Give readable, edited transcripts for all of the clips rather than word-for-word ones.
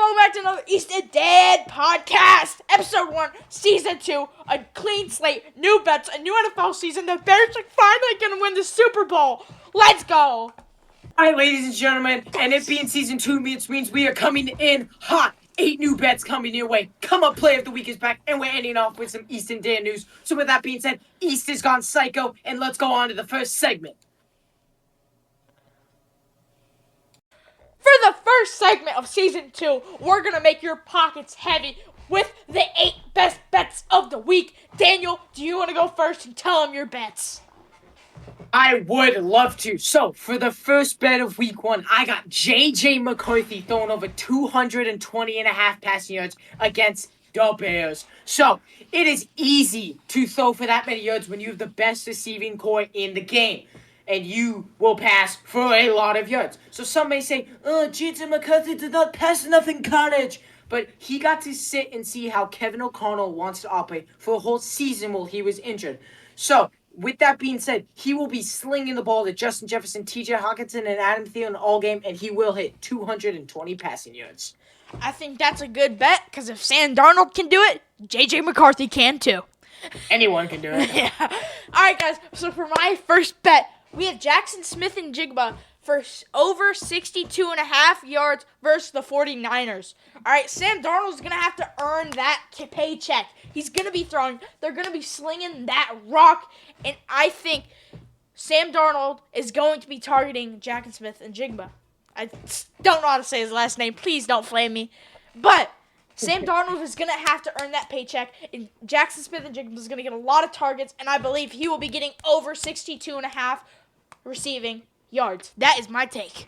welcome back to another EastandDan Podcast, Episode 1, Season 2, a clean slate, new bets, a new NFL season. The Bears are finally going to win the Super Bowl. Let's go! Alright, ladies and gentlemen, and it being Season 2 means we are coming in hot. 8 new bets coming your way. Come up, Player of the Week is back, and we're ending off with some EastandDan news. So with that being said, East has gone psycho, and let's go on to the first segment. For the first segment of Season 2, we're going to make your pockets heavy with the 8 best bets of the week. Daniel, do you want to go first and tell them your bets? I would love to. So, for the first bet of week 1, I got J.J. McCarthy throwing over 220.5 passing yards against the Bears. So, it is easy to throw for that many yards when you have the best receiving core in the game. And you will pass for a lot of yards. So some may say, J.J. McCarthy did not pass enough in college. But he got to sit and see how Kevin O'Connell wants to operate for a whole season while he was injured. So, with that being said, he will be slinging the ball to Justin Jefferson, T.J. Hockenson, and Adam Thielen all game, and he will hit 220 passing yards. I think that's a good bet, because if Sam Darnold can do it, J.J. McCarthy can too. Anyone can do it. Yeah. All right, guys, so for my first bet, we have Jackson Smith and Jigba for over 62.5 yards versus the 49ers. All right, Sam Darnold's going to have to earn that paycheck. He's going to be throwing. They're going to be slinging that rock. And I think Sam Darnold is going to be targeting Jackson Smith and Jigba. I don't know how to say his last name. Please don't flame me. But Sam Darnold is going to have to earn that paycheck, and Jackson Smith and Jigba is going to get a lot of targets, and I believe he will be getting over 62.5 receiving yards. That is my take.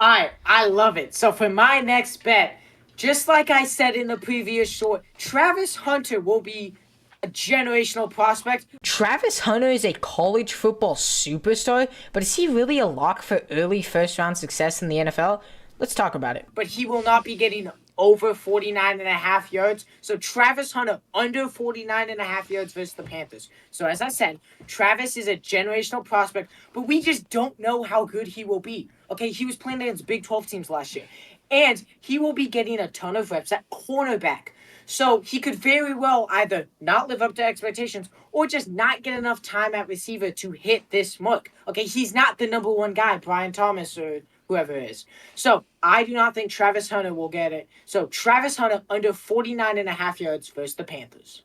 Alright, I love it. So for my next bet, just like I said in the previous short, Travis Hunter will be a generational prospect. Travis Hunter is a college football superstar, but is he really a lock for early first-round success in the NFL? Let's talk about it. But he will not be getting over 49.5 yards. So Travis Hunter under 49.5 yards versus the Panthers. So as I said, Travis is a generational prospect, but we just don't know how good he will be. Okay, he was playing against Big 12 teams last year. And he will be getting a ton of reps at cornerback. So he could very well either not live up to expectations or just not get enough time at receiver to hit this mark. Okay, he's not the number one guy, Brian Thomas or whoever it is. So I do not think Travis Hunter will get it. So Travis Hunter under 49.5 yards versus the Panthers.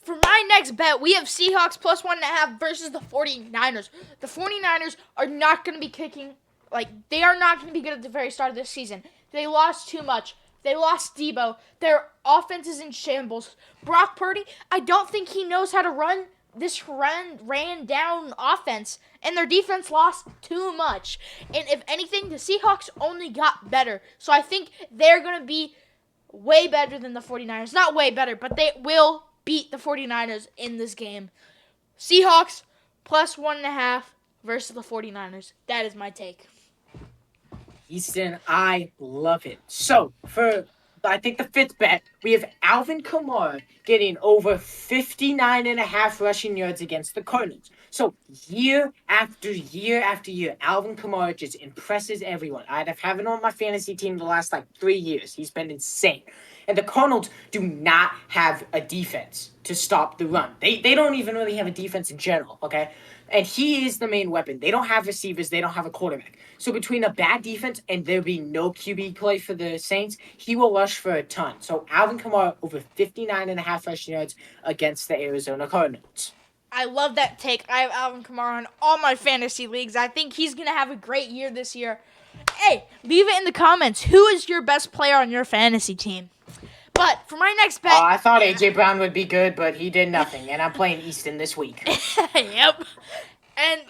For my next bet, we have Seahawks plus 1.5 versus the 49ers. The 49ers are not going to be kicking, they are not going to be good at the very start of this season. They lost too much. They lost Debo. Their offense is in shambles. Brock Purdy, I don't think he knows how to run this ran down offense, and their defense lost too much. And if anything, the Seahawks only got better. So I think they're going to be way better than the 49ers. Not way better, but they will beat the 49ers in this game. Seahawks plus 1.5 versus the 49ers. That is my take. Easton, I love it. So, for, I think, the fifth bet, we have Alvin Kamara getting over 59.5 rushing yards against the Cardinals. So, year after year after year, Alvin Kamara just impresses everyone. I've had him on my fantasy team the last, 3 years. He's been insane. And the Cardinals do not have a defense to stop the run. They don't even really have a defense in general, okay? And he is the main weapon. They don't have receivers. They don't have a quarterback. So between a bad defense and there being no QB play for the Saints, he will rush for a ton. So Alvin Kamara over 59.5 rushing yards against the Arizona Cardinals. I love that take. I have Alvin Kamara in all my fantasy leagues. I think he's going to have a great year this year. Hey, leave it in the comments. Who is your best player on your fantasy team? But for my next bet... I thought A.J. Brown would be good, but he did nothing. And I'm playing Easton this week. Yep. And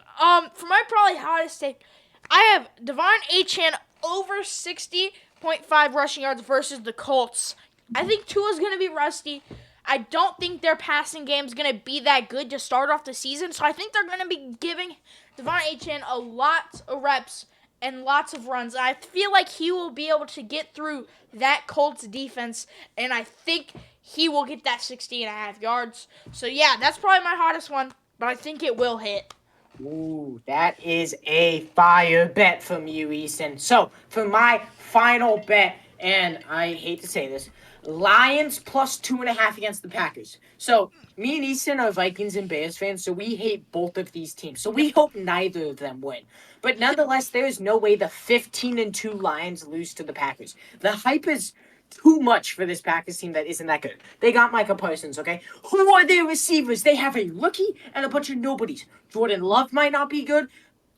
for my probably hottest take, I have Devon Achane over 60.5 rushing yards versus the Colts. I think Tua's going to be rusty. I don't think their passing game is going to be that good to start off the season. So I think they're going to be giving Devon Achane a lot of reps and lots of runs. I feel like he will be able to get through that Colts defense, and I think he will get that 60.5 yards. So, yeah, that's probably my hottest one, but I think it will hit. Ooh, that is a fire bet from you, Easton. So, for my final bet, and I hate to say this, Lions plus 2.5 against the Packers. So, me and Easton are Vikings and Bears fans, so we hate both of these teams. So, we hope neither of them win. But nonetheless, there is no way the 15-2 Lions lose to the Packers. The hype is too much for this Packers team that isn't that good. They got Micah Parsons, okay? Who are their receivers? They have a rookie and a bunch of nobodies. Jordan Love might not be good.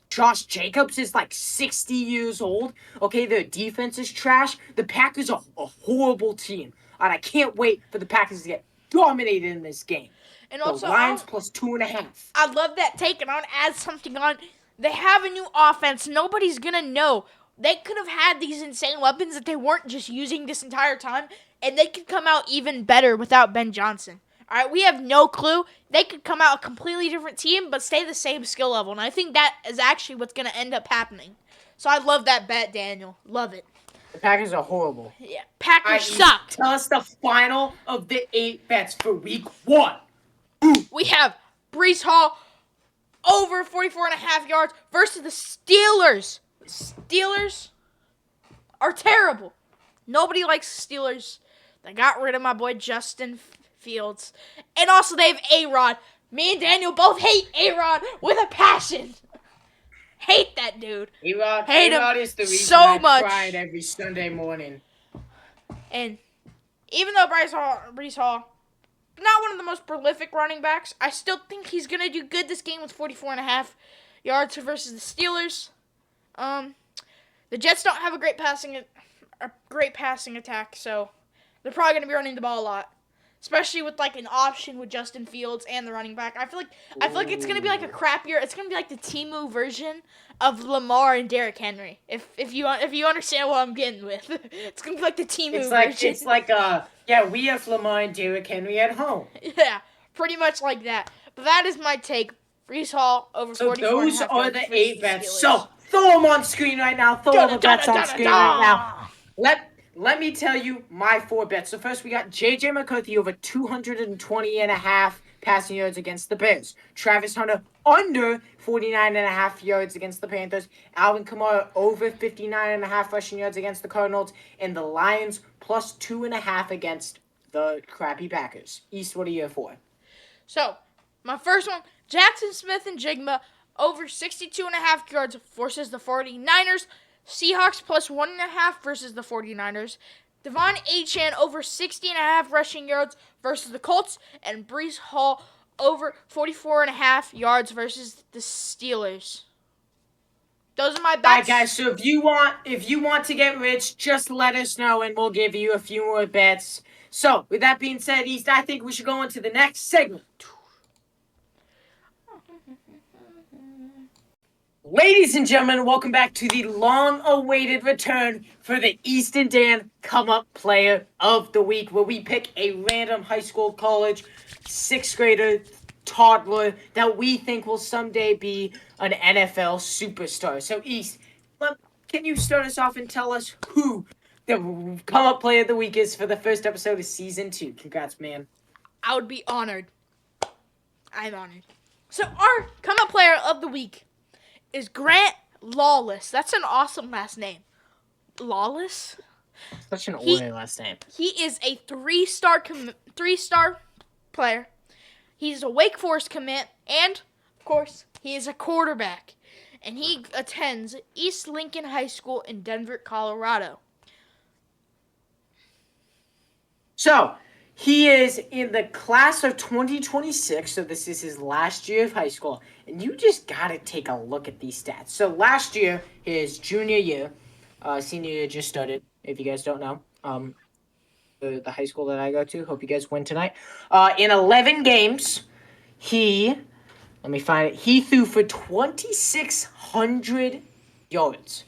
Josh Jacobs is like 60 years old. Okay, their defense is trash. The Packers are a horrible team. And I can't wait for the Packers to get dominated in this game. And The also, Lions plus 2.5. I love that take, and I want to add something on. They have a new offense. Nobody's going to know. They could have had these insane weapons that they weren't just using this entire time, and they could come out even better without Ben Johnson. All right, we have no clue. They could come out a completely different team, but stay the same skill level, and I think that is actually what's going to end up happening. So I love that bet, Daniel. Love it. The Packers are horrible. Yeah, Packers Alright, suck. Tell us the final of the 8 bets for week 1. We have Brees Hall over 44.5 yards versus the Steelers. Steelers are terrible. Nobody likes the Steelers. They got rid of my boy Justin Fields. And also they have A-Rod. Me and Daniel both hate A-Rod with a passion. Hate that dude. A-Rod, Hate him A-Rod is the reason so I much. cried every Sunday morning. And even though Brees Hall, not one of the most prolific running backs, I still think he's going to do good this game with 44.5 yards versus the Steelers. The Jets don't have a great passing attack, so they're probably going to be running the ball a lot, especially with like an option with Justin Fields and the running back. I feel like it's going to be like a crappier. It's going to be like the Temu version of Lamar and Derrick Henry. If you understand what I'm getting with, it's going to be like the Temu version. It's like we have Lamar and Derrick Henry at home. Yeah, pretty much like that. But that is my take. Brees Hall over 44.5 So those are yards the versus 8 bets. Steelers. So throw them on screen right now. Throw all the bets on screen right now. Let me tell you my 4 bets. So first we got J.J. McCarthy over 220.5 passing yards against the Bears. Travis Hunter under 49.5 yards against the Panthers. Alvin Kamara over 59.5 rushing yards against the Cardinals. And the Lions plus 2.5 against the crappy Packers. East, what are your 4? So, my first one, Jackson Smith and Jigma over 62.5 yards versus the 49ers. Seahawks plus 1.5 versus the 49ers. Devon Achane over 60.5 rushing yards versus the Colts. And Brees Hall over 44.5 yards versus the Steelers. Those are my bets. Alright guys, so if you want to get rich, just let us know and we'll give you a few more bets. So, with that being said, East, I think we should go on to the next segment. Ladies and gentlemen, welcome back to the long-awaited return for the EastandDan Come Up Player of the Week, where we pick a random high school, college, 6th grader, toddler that we think will someday be an NFL superstar. So, East, can you start us off and tell us who the Come Up Player of the Week is for the first episode of Season 2? Congrats, man. I would be honored. I'm honored. So, our Come Up Player of the Week is Grant Lawless. That's an awesome last name. Lawless? Such an ordinary last name. He is a three-star player. He's a Wake Forest commit, and, of course, he is a quarterback. And he attends East Lincoln High School in Denver, Colorado. So, he is in the class of 2026, so this is his last year of high school. And you just gotta take a look at these stats. So last year, his junior year, senior year just started, if you guys don't know. The high school that I go to, hope you guys win tonight. In 11 games, he threw for 2,600 yards.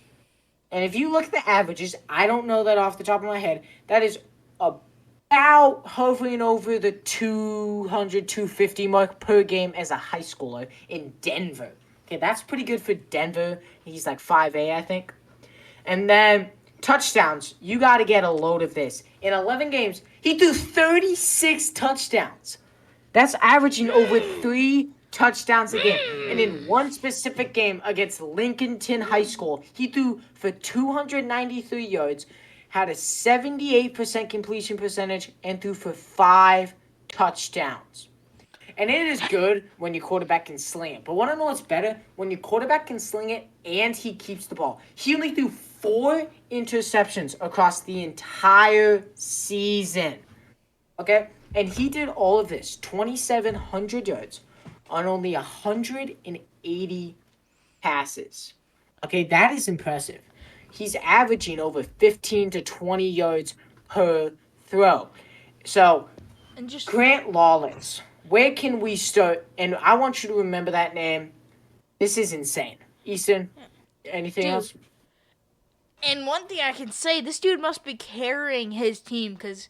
And if you look at the averages, I don't know that off the top of my head, that is about hovering over the 200, 250 mark per game as a high schooler in Denver. Okay, that's pretty good for Denver. He's like 5A, I think. And then touchdowns. You got to get a load of this. In 11 games, he threw 36 touchdowns. That's averaging over 3 touchdowns a game. And in one specific game against Lincolnton High School, he threw for 293 yards, had a 78% completion percentage, and threw for 5 touchdowns. And it is good when your quarterback can sling it. But want to know what's better? When your quarterback can sling it and he keeps the ball. He only threw 4 interceptions across the entire season. Okay? And he did all of this, 2,700 yards, on only 180 passes. Okay, that is impressive. He's averaging over 15 to 20 yards per throw. So, Grant Lawless, where can we start? And I want you to remember that name. This is insane. Easton, anything else? And one thing I can say, this dude must be carrying his team because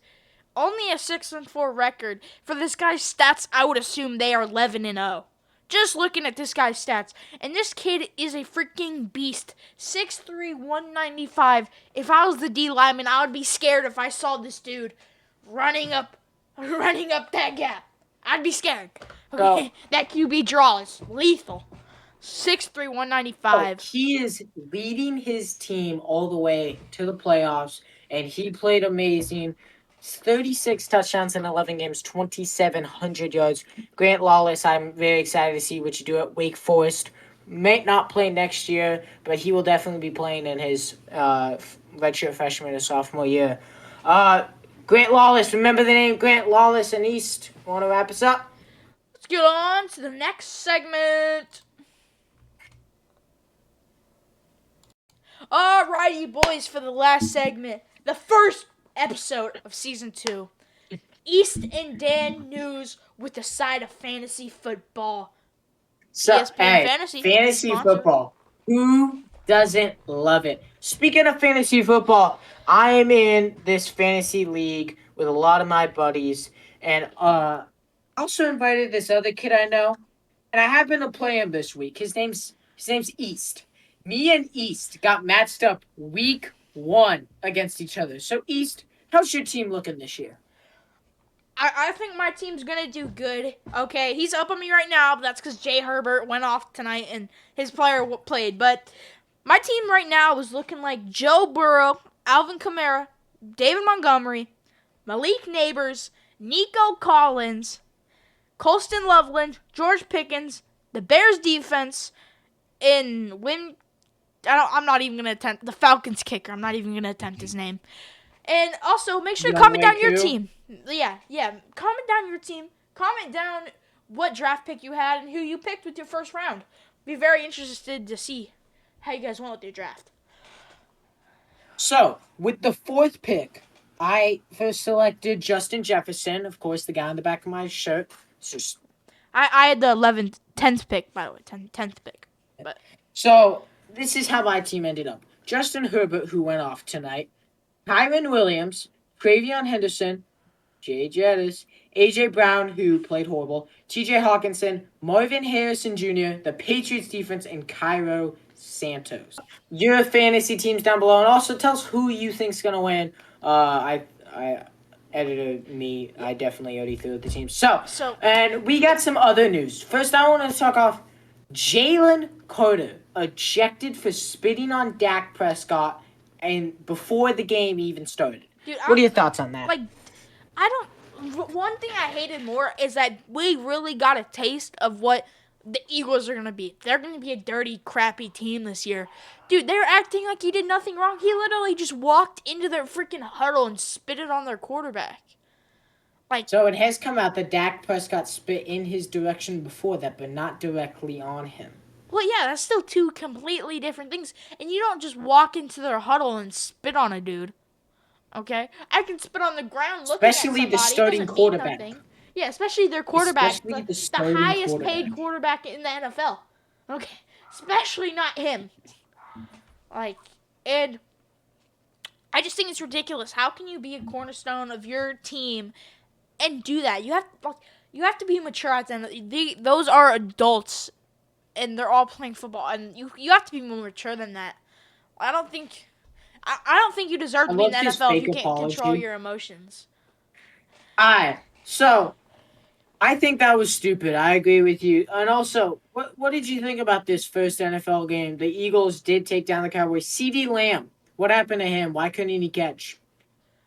only a 6-4 record. For this guy's stats, I would assume they are 11-0. Just looking at this guy's stats. And this kid is a freaking beast. 6'3", 195. If I was the D lineman, I would be scared if I saw this dude running up that gap. I'd be scared. Okay, So, that QB draw is lethal. 6'3", 195. He is leading his team all the way to the playoffs, and he played amazing. 36 touchdowns in 11 games, 2,700 yards. Grant Lawless, I'm very excited to see what you do at Wake Forest. May not play next year, but he will definitely be playing in his redshirt freshman and sophomore year. Grant Lawless, remember the name Grant Lawless and East. Want to wrap us up? Let's get on to the next segment. Alrighty, boys, for the last segment. The first episode of Season 2. East and Dan news with a side of fantasy football. So, ESPN fantasy sponsor. football. Who doesn't love it? Speaking of fantasy football, I am in this fantasy league with a lot of my buddies, and also invited this other kid I know, and I happen to play him this week. His name's East. Me and East got matched up week 1 against each other. So, East, how's your team looking this year? I think my team's going to do good. Okay, he's up on me right now, but that's because Jay Herbert went off tonight and his player played. But my team right now is looking like Joe Burrow, Alvin Kamara, David Montgomery, Malik Neighbors, Nico Collins, Colston Loveland, George Pickens, the Bears defense, I'm not even going to attempt the Falcons kicker. I'm not even going to attempt his name. And also, make sure to comment down your team. Yeah. Comment down your team. Comment down what draft pick you had and who you picked with your first round. Be very interested to see how you guys went with your draft. So, with the 4th pick, I first selected Justin Jefferson, of course, the guy on the back of my shirt. I had the 10th pick, by the way, 10th pick. But So, this is how my team ended up. Justin Herbert, who went off tonight, Kyron Williams, Travion Henderson, Jay Jettis, A.J. Brown, who played horrible, T.J. Hawkinson, Marvin Harrison Jr., the Patriots defense, and Cairo Santos. Your fantasy teams down below, and also tell us who you think's going to win. I definitely already threw out the team. So, and we got some other news. First, I want to talk off Jalen Carter, ejected for spitting on Dak Prescott and before the game even started. Dude, what are your thoughts on that? One thing I hated more is that we really got a taste of what the Eagles are going to be. They're going to be a dirty, crappy team this year. Dude, they're acting like he did nothing wrong. He literally just walked into their freaking huddle and spit it on their quarterback. So it has come out that Dak Prescott spit in his direction before that, but not directly on him. Well, yeah, that's still 2 completely different things. And you don't just walk into their huddle and spit on a dude. Okay? I can spit on the ground looking at somebody. Especially the starting quarterback. Yeah, especially their quarterback. Especially the highest paid quarterback in the NFL. Okay? Especially not him. And I just think it's ridiculous. How can you be a cornerstone of your team and do that? You have to be mature at the end. Those are adults. And they're all playing football, and you have to be more mature than that. I don't think you deserve to be in the NFL if you can't control your emotions. Alright, so I think that was stupid. I agree with you. And also, what did you think about this first NFL game? The Eagles did take down the Cowboys. CeeDee Lamb, what happened to him? Why couldn't he catch?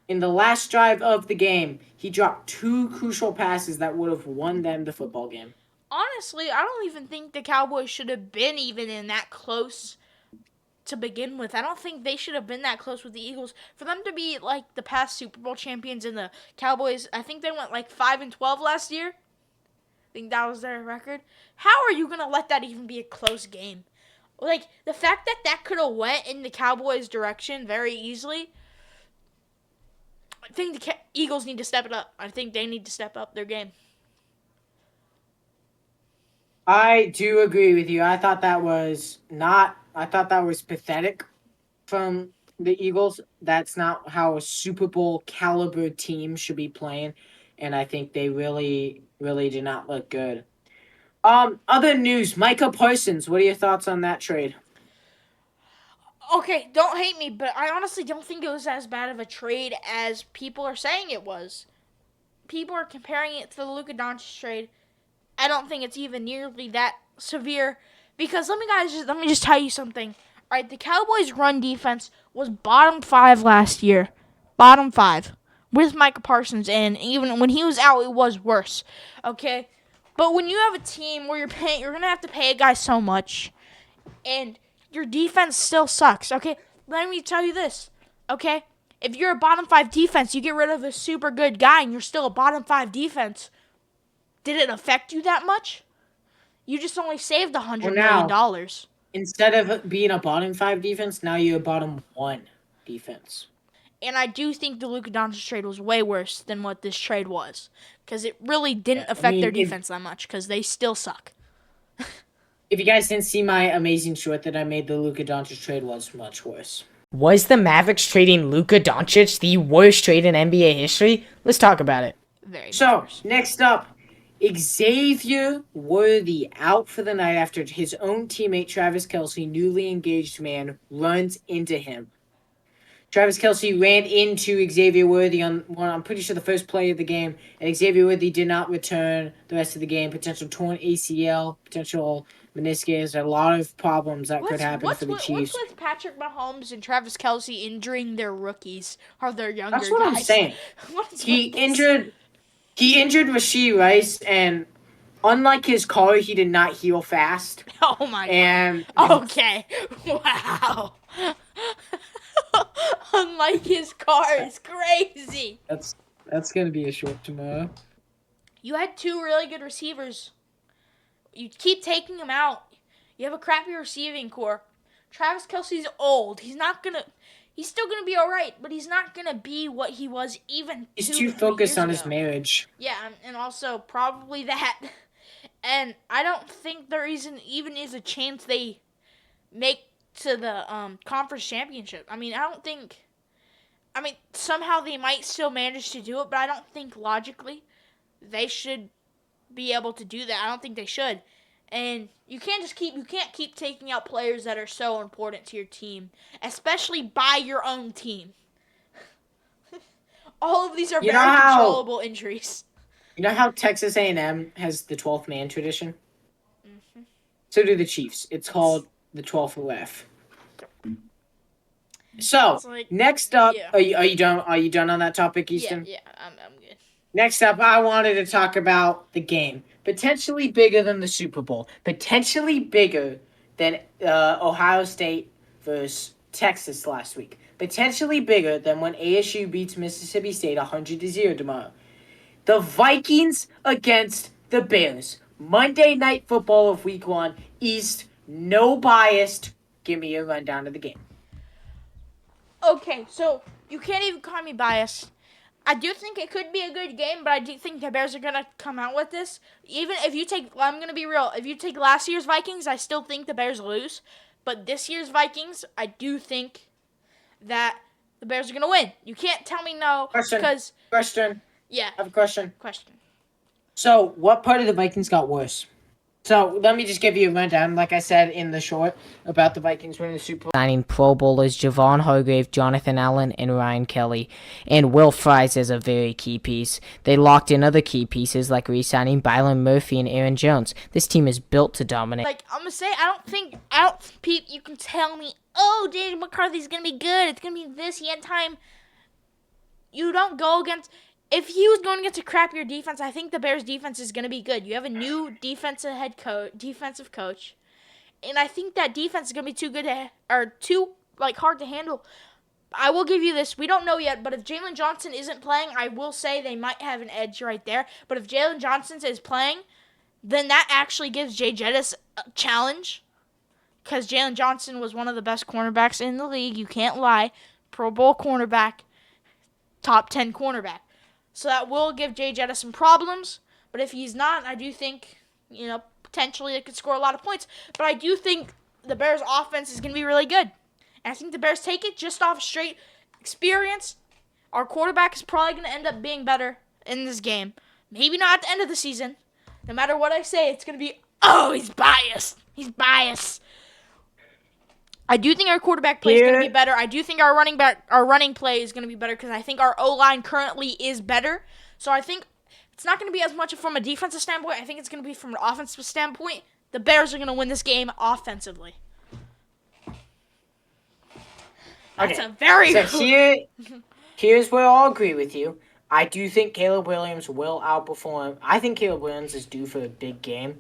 In the last drive of the game, he dropped 2 crucial passes that would have won them the football game. Honestly, I don't even think the Cowboys should have been even in that close to begin with. I don't think they should have been that close with the Eagles. For them to be like the past Super Bowl champions and the Cowboys, I think they went like 5-12 last year. I think that was their record. How are you going to let that even be a close game? Like, the fact that could have went in the Cowboys' direction very easily, I think the Eagles need to step it up. I think they need to step up their game. I do agree with you. I thought that was pathetic from the Eagles. That's not how a Super Bowl caliber team should be playing, and I think they really, really did not look good. Other news, Micah Parsons. What are your thoughts on that trade? Okay, don't hate me, but I honestly don't think it was as bad of a trade as people are saying it was. People are comparing it to the Luka Doncic trade. I don't think it's even nearly that severe because let me just tell you something. All right, the Cowboys' run defense was bottom 5 last year. Bottom 5 with Micah Parsons in. Even when he was out, it was worse. Okay? But when you have a team where you're going to have to pay a guy so much and your defense still sucks. Okay? Let me tell you this. Okay? If you're a bottom 5 defense, you get rid of a super good guy and you're still a bottom 5 defense. Did it affect you that much? You just only saved $100 million. Instead of being a bottom 5 defense, now you're a bottom 1 defense. And I do think the Luka Doncic trade was way worse than what this trade was. Because it really didn't affect their defense that much. Because they still suck. If you guys didn't see my amazing short that I made, the Luka Doncic trade was much worse. Was the Mavericks trading Luka Doncic the worst trade in NBA history? Let's talk about it. Next up, Xavier Worthy out for the night after his own teammate Travis Kelce, newly engaged man, runs into him. Travis Kelce ran into Xavier Worthy on I'm pretty sure the first play of the game, and Xavier Worthy did not return the rest of the game. Potential torn ACL, potential meniscus, a lot of problems that could happen for the Chiefs. What's with Patrick Mahomes and Travis Kelce injuring their rookies or their younger guys? That's what I'm saying. He injured Rashee Rice, and unlike his car, he did not heal fast. Oh my god. Okay. Wow. Unlike his car is crazy. That's gonna be a short tomorrow. You had 2 really good receivers. You keep taking them out. You have a crappy receiving core. Travis Kelce's old. He's still gonna be all right, but he's not gonna be what he was even. He's too focused on his marriage. Yeah, and also probably that. And I don't think there even is a chance they make to the conference championship. I mean, somehow they might still manage to do it, but I don't think logically they should be able to do that. I don't think they should. And you can't keep taking out players that are so important to your team, especially by your own team. All of these are very controllable injuries. You know how Texas A&M has the 12th man tradition? Mm-hmm. So do the Chiefs. It's called the 12th ref. So, next up, yeah. Are you done? Are you done on that topic, Easton? Yeah, I'm good. Next up, I wanted to talk about the game. Potentially bigger than the Super Bowl. Potentially bigger than Ohio State versus Texas last week. Potentially bigger than when ASU beats Mississippi State 100-0 tomorrow. The Vikings against the Bears. Monday Night Football of Week 1. East, no biased. Give me a rundown of the game. Okay, so you can't even call me biased. I do think it could be a good game, but I do think the Bears are going to come out with this. Even if I'm going to be real, if you take last year's Vikings, I still think the Bears lose. But this year's Vikings, I do think that the Bears are going to win. You can't tell me no. Question. Yeah. I have a question. Question. So, what part of the Vikings got worse? So let me just give you a rundown, like I said in the short, about the Vikings winning the Super Bowl. Signing Pro Bowlers Javon Hargrave, Jonathan Allen, and Ryan Kelly. And Will Fries is a very key piece. They locked in other key pieces like re-signing Byron Murphy and Aaron Jones. This team is built to dominate. Like, I'm going to say, I don't Pete, you can tell me, oh, J.J. McCarthy's going to be good. It's going to be this. He had time. You don't go against... If he was going against a crappier defense, I think the Bears' defense is going to be good. You have a new defensive coach, and I think that defense is going to be too hard to handle. I will give you this. We don't know yet, but if Jalen Johnson isn't playing, I will say they might have an edge right there. But if Jalen Johnson is playing, then that actually gives Jay Jettis a challenge, because Jalen Johnson was one of the best cornerbacks in the league. You can't lie. Pro Bowl cornerback, top 10 cornerback. So that will give Jay Jettis some problems. But if he's not, I do think, potentially it could score a lot of points. But I do think the Bears' offense is going to be really good. And I think the Bears take it just off straight experience. Our quarterback is probably going to end up being better in this game. Maybe not at the end of the season. No matter what I say, it's going to be, oh, he's biased. He's biased. I do think our quarterback play is going to be better. I do think our running play is going to be better because I think our O-line currently is better. So I think it's not going to be as much from a defensive standpoint. I think it's going to be from an offensive standpoint. The Bears are going to win this game offensively. That's a very... So here's where I'll agree with you. I do think Caleb Williams will outperform. I think Caleb Williams is due for a big game.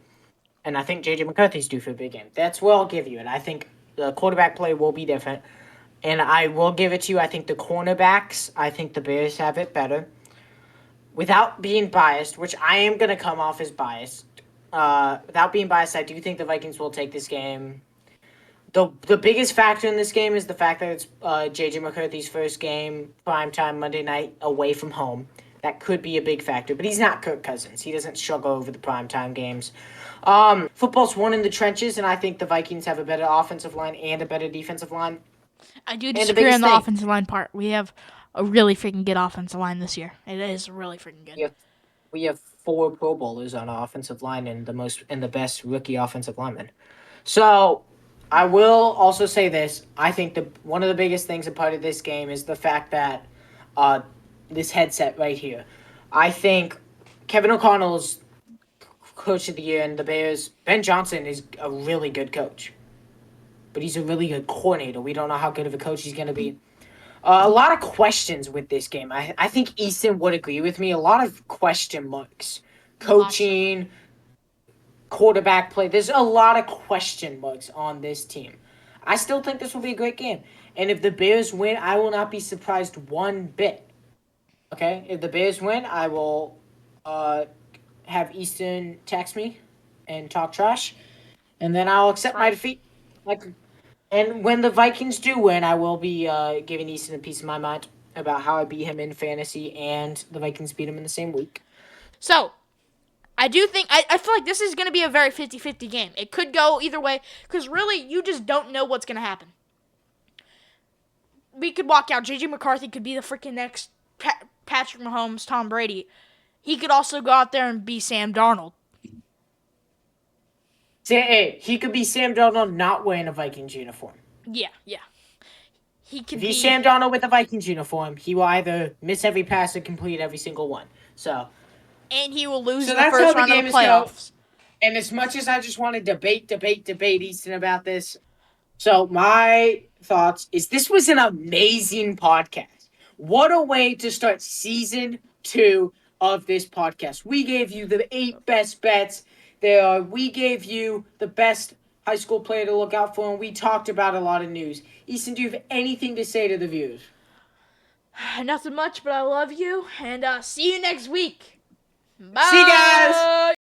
And I think J.J. McCarthy's due for a big game. That's where I'll give you it. I think the quarterback play will be different. And I will give it to you. I think the cornerbacks, I think the Bears have it better. Without being biased, which I am going to come off as biased. Without being biased, I do think the Vikings will take this game. The biggest factor in this game is the fact that it's J.J. McCarthy's first game, primetime Monday night, away from home. That could be a big factor. But he's not Kirk Cousins. He doesn't struggle over the primetime games. Football's won in the trenches, and I think the Vikings have a better offensive line and a better defensive line. I do disagree on the offensive line part. We have a really freaking good offensive line this year. It is really freaking good. We have 4 Pro Bowlers on our offensive line and the best rookie offensive lineman. So I will also say this. I think one of the biggest things a part of this game is the fact that this headset right here. I think Kevin O'Connell's coach of the year and the Bears. Ben Johnson is a really good coach, but he's a really good coordinator. We don't know how good of a coach he's going to be. A lot of questions with this game. I think Easton would agree with me. A lot of question marks. Coaching, quarterback play. There's a lot of question marks on this team. I still think this will be a great game. And if the Bears win, I will not be surprised one bit. Okay? If the Bears win, I will have Easton text me and talk trash. And then I'll accept my defeat. And when the Vikings do win, I will be giving Easton a piece of my mind about how I beat him in fantasy and the Vikings beat him in the same week. So, I do think, I feel like this is going to be a very 50-50 game. It could go either way, because really, you just don't know what's going to happen. We could walk out. J.J. McCarthy could be the freaking next Patrick Mahomes, Tom Brady. He could also go out there and be Sam Darnold. Hey, he could be Sam Darnold not wearing a Vikings uniform. Yeah. If he's Sam Darnold with a Vikings uniform, he will either miss every pass or complete every single one. And he will lose the first round of the playoffs. And as much as I just want to debate Easton about this, so my thoughts is this was an amazing podcast. What a way to start season 2 of this podcast. We gave you the 8 best bets. We gave you the best high school player to look out for, and we talked about a lot of news. Easton, do you have anything to say to the viewers? Nothing much, but I love you, and see you next week. Bye. See you guys.